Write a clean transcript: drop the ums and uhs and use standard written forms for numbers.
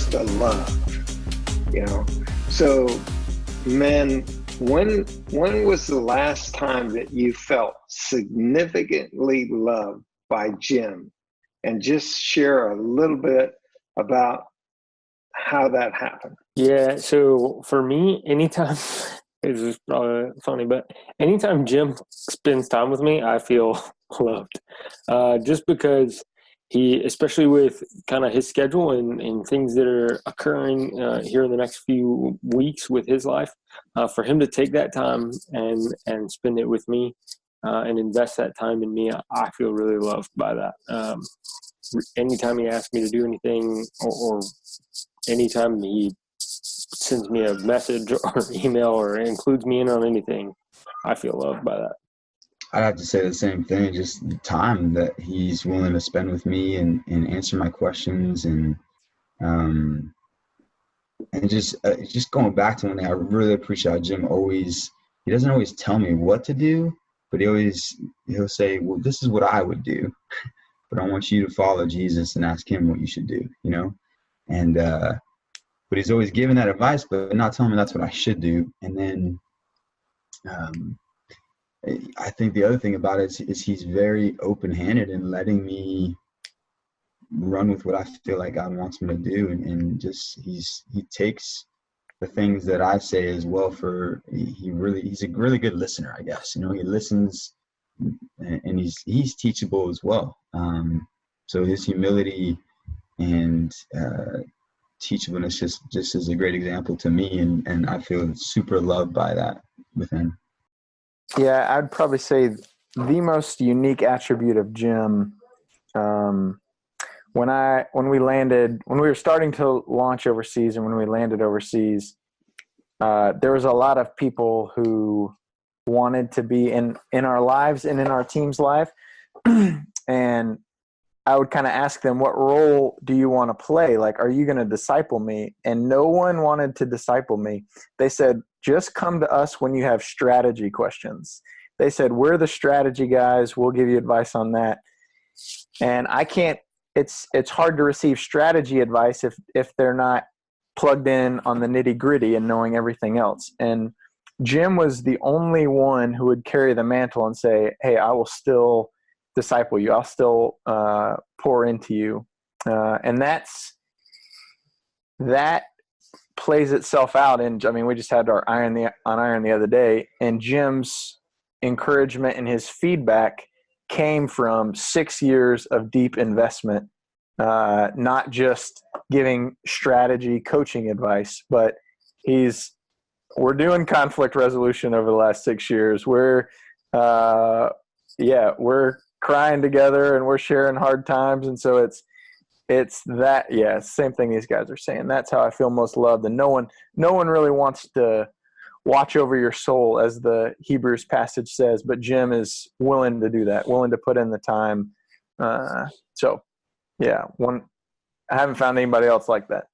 just the love, you know. So, man, when was the last time that you felt significantly loved by Jim? And just share a little bit about how that happened. Yeah, so for me, anytime this is probably funny, but anytime Jim spends time with me, I feel loved. Just because he, especially with kind of his schedule and things that are occurring here in the next few weeks with his life, for him to take that time and spend it with me and invest that time in me, I feel really loved by that. Anytime he asks me to do anything or anytime he sends me a message or email or includes me in on anything, I feel loved by that. I'd have to say the same thing, just the time that he's willing to spend with me and answer my questions and just going back to one thing, I really appreciate how Jim he doesn't always tell me what to do, but he'll say, well, this is what I would do, but I want you to follow Jesus and ask him what you should do, you know? And, but he's always giving that advice, but not telling me that's what I should do. And then, I think the other thing about it is he's very open-handed in letting me run with what I feel like God wants me to do. And just, he takes the things that I say as well he's a really good listener, I guess. You know, he listens and he's teachable as well. So his humility and teachableness just is a great example to me. And I feel super loved by that with him. Yeah, I'd probably say the most unique attribute of Jim, when we were starting to launch overseas and when we landed overseas, there was a lot of people who wanted to be in our lives and in our team's life. And I would kind of ask them, what role do you want to play? Like, are you going to disciple me? And no one wanted to disciple me. They said, just come to us when you have strategy questions. They said, we're the strategy guys. We'll give you advice on that. And it's hard to receive strategy advice if they're not plugged in on the nitty gritty and knowing everything else. And Jim was the only one who would carry the mantle and say, hey, I will still disciple you. I'll still pour into you. And that plays itself out. And I mean, we just had our iron the other day, and Jim's encouragement and his feedback came from 6 years of deep investment, not just giving strategy coaching advice, but we're doing conflict resolution over the last 6 years. We're crying together and we're sharing hard times. And so it's that, same thing these guys are saying. That's how I feel most loved. And no one really wants to watch over your soul, as the Hebrews passage says, but Jim is willing to do that, willing to put in the time. I haven't found anybody else like that.